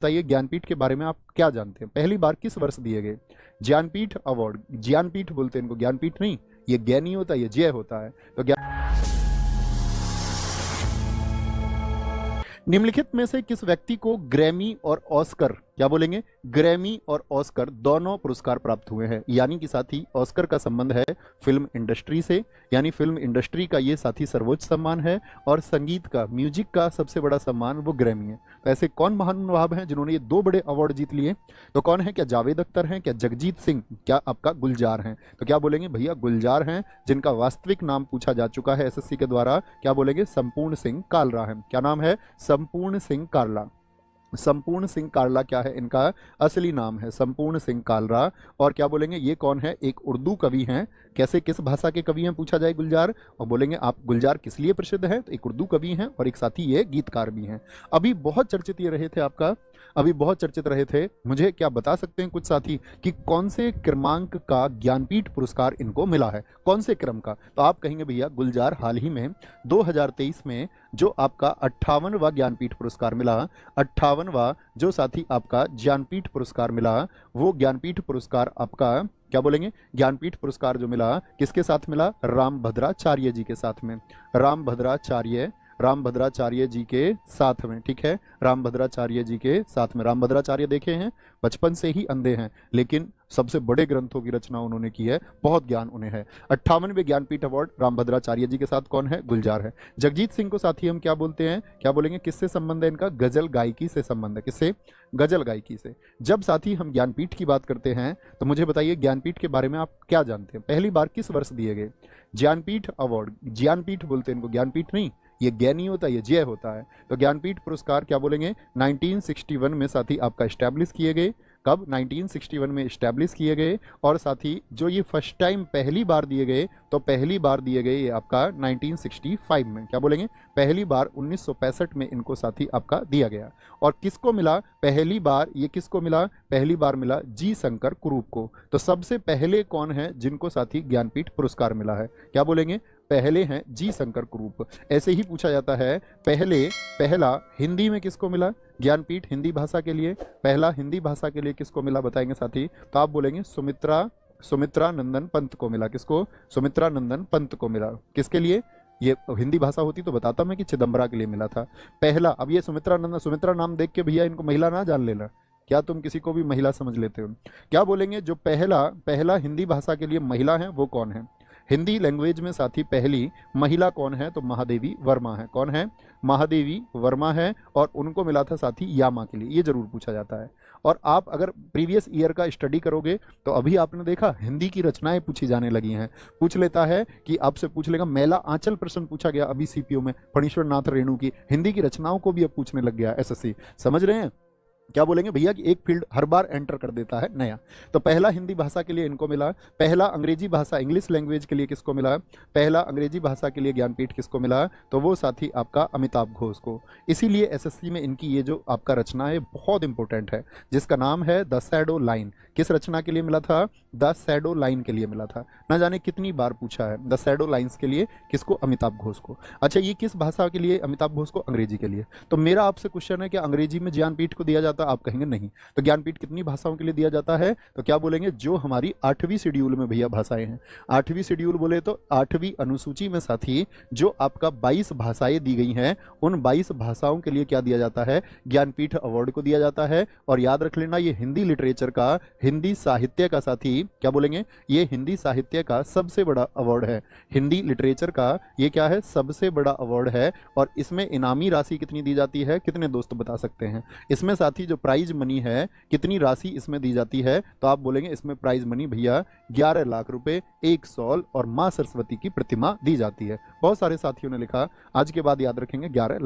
बताइए ज्ञानपीठ के बारे में आप क्या जानते हैं? पहली बार किस वर्ष दिए गए ज्ञानपीठ अवार्ड? ज्ञानपीठ बोलते हैं इनको, ज्ञानपीठ नहीं, ये ज्ञानी होता है, ये जय होता है। तो निम्नलिखित में से किस व्यक्ति को ग्रैमी और ऑस्कर, क्या बोलेंगे, ग्रैमी और ऑस्कर दोनों पुरस्कार प्राप्त हुए हैं? यानी कि साथी ऑस्कर का संबंध है फिल्म इंडस्ट्री से, यानी फिल्म इंडस्ट्री का ये साथी सर्वोच्च सम्मान है, और संगीत का, म्यूजिक का सबसे बड़ा सम्मान वो ग्रैमी है। तो ऐसे कौन महानुभाव हैं जिन्होंने ये दो बड़े अवार्ड जीत लिए? तो कौन है? क्या जावेद अख्तर हैं, क्या जगजीत सिंह, क्या आपका गुलजार हैं? तो क्या बोलेंगे भैया? गुलजार हैं, जिनका वास्तविक नाम पूछा जा चुका है एसएससी के द्वारा। क्या बोलेंगे? संपूर्ण सिंह कालरा है। क्या नाम है? संपूर्ण सिंह कालरा। संपूर्ण सिंह कालरा क्या है इनका असली नाम है? संपूर्ण सिंह कालरा। और क्या बोलेंगे? ये कौन है? एक उर्दू कवि हैं। कैसे, किस भाषा के कवि हैं पूछा जाए गुलजार, और बोलेंगे आप गुलजार किस लिए प्रसिद्ध हैं? तो एक उर्दू कवि हैं और एक साथी ये गीतकार भी हैं। अभी बहुत चर्चित ये रहे थे आपका, अभी बहुत चर्चित रहे थे, मुझे क्या बता सकते हैं कुछ साथी कि कौन से क्रमांक का ज्ञानपीठ पुरस्कार इनको मिला है, कौन से क्रम का? तो आप कहेंगे भैया गुलजार हाल ही में 2023 में जो आपका 58वां ज्ञानपीठ पुरस्कार मिला, 58वां जो साथी आपका ज्ञानपीठ पुरस्कार मिला, वो ज्ञानपीठ पुरस्कार आपका, क्या बोलेंगे, ज्ञानपीठ पुरस्कार जो मिला किसके साथ मिला? रामभद्राचार्य जी के साथ में। रामभद्राचार्य जी के साथ में, ठीक है, रामभद्राचार्य जी के साथ में। रामभद्राचार्य देखे हैं, बचपन से ही अंधे हैं, लेकिन सबसे बड़े ग्रंथों की रचना उन्होंने की है, बहुत ज्ञान उन्हें है। 58वें ज्ञानपीठ अवार्ड रामभद्राचार्य जी के साथ कौन है? गुलजार है। जगजीत सिंह को साथी हम क्या बोलते हैं? क्या बोलेंगे? किससे संबंध है इनका? गजल गायकी से संबंध है। किससे? गजल गायकी से। जब साथी हम ज्ञानपीठ की बात करते हैं तो मुझे बताइए ज्ञानपीठ के बारे में आप क्या जानते हैं? पहली बार किस वर्ष दिए गए ज्ञानपीठ अवार्ड? ज्ञानपीठ बोलते हैं इनको, ज्ञानपीठ नहीं, ये ज्ञानी होता है, ये जय होता है। तो ज्ञानपीठ पुरस्कार क्या बोलेंगे? 1961 में साथी आपका एस्टैब्लिश किए गए। कब? 1961 में एस्टैब्लिश किए गए। और साथी जो ये फर्स्ट टाइम पहली बार दिए गए, तो पहली बार दिए गए ये आपका 1965 में। क्या बोलेंगे? पहली बार 1965 में इनको साथी आपका दिया गया। और किसको मिला पहली बार? ये किसको मिला पहली बार? मिला जी शंकर कुरूप को। तो सबसे पहले कौन है जिनको साथी ज्ञानपीठ पुरस्कार मिला है? क्या बोलेंगे? पहले हैं जी शंकर कुरूप। ऐसे ही पूछा जाता है पहला हिंदी में किसको मिला ज्ञानपीठ? हिंदी भाषा के लिए पहला, हिंदी भाषा के लिए किसको मिला बताएंगे साथी? तो आप बोलेंगे सुमित्रा नंदन पंत को मिला। किसको? सुमित्रा नंदन पंत को मिला। किसके लिए? ये हिंदी भाषा होती तो बताता मैं कि चिदम्बरा के लिए मिला था पहला। अब ये सुमित्रा नाम देख के भैया इनको महिला ना जान लेना, क्या तुम किसी को भी महिला समझ लेते हो? क्या बोलेंगे? जो पहला हिंदी भाषा के लिए महिला है वो कौन है? हिंदी लैंग्वेज में साथी पहली महिला कौन है? तो महादेवी वर्मा है। कौन है? महादेवी वर्मा है। और उनको मिला था साथी यामा के लिए, ये जरूर पूछा जाता है। और आप अगर प्रीवियस ईयर का स्टडी करोगे तो अभी आपने देखा हिंदी की रचनाएं पूछी जाने लगी हैं। पूछ लेता है कि आपसे पूछ लेगा, मेला आंचल प्रश्न पूछा गया अभी सीपीओ में, फणीश्वर नाथ रेणु की हिंदी की रचनाओं को भी अब पूछने लग गया एसएससी। समझ रहे हैं? क्या बोलेंगे भैया कि एक फील्ड हर बार एंटर कर देता है नया। तो पहला हिंदी भाषा के लिए इनको मिला। पहला अंग्रेजी भाषा, इंग्लिश लैंग्वेज के लिए किसको मिला? पहला अंग्रेजी भाषा के लिए ज्ञानपीठ किसको मिला? तो वो साथी आपका अमिताभ घोष को। इसीलिए एसएससी में इनकी ये जो आपका रचना है बहुत इंपॉर्टेंट है, जिसका नाम है द शैडो लाइन। किस रचना के लिए मिला था? द शैडो लाइन के लिए मिला था। ना जाने कितनी बार पूछा है द शैडो लाइन्स के लिए किसको? अमिताभ घोष को। अच्छा, ये किस भाषा के लिए अमिताभ घोष को? अंग्रेजी के लिए। तो मेरा आपसे क्वेश्चन है कि अंग्रेजी में ज्ञानपीठ को दिया जाता? आप कहेंगे नहीं। तो ज्ञानपीठ कितनी भाषाओं के लिए दिया जाता है? तो क्या बोलेंगे? जो हमारी 8वीं शेड्यूल में भैया भाषाएं हैं। 8वीं शेड्यूल बोले तो 8वीं अनुसूची में साथी जो आपका 22 भाषाएं दी गई हैं, उन 22 भाषाओं के लिए क्या दिया जाता है? ज्ञानपीठ अवार्ड को दिया जाता है। और याद रख लेना, ये हिंदी लिटरेचर का, हिंदी साहित्य का साथी, क्या बोलेंगे, ये हिंदी साहित्य का सबसे बड़ा अवार्ड है। हिंदी लिटरेचर का ये क्या है? सबसे बड़ा अवार्ड है। और इसमें इनामी राशि कितनी दी जाती है? कितने दोस्त बता सकते हैं? इसमें साथी जो प्राइज मनी है कितनी राशि इसमें दी जाती है? तो आप बोलेंगे इसमें प्राइज मनी भैया 11 लाख रुपए, 1 सॉल और मां सरस्वती की प्रतिमा दी जाती है। बहुत सारे साथियों ने लिखा, आज के बाद याद रखेंगे 11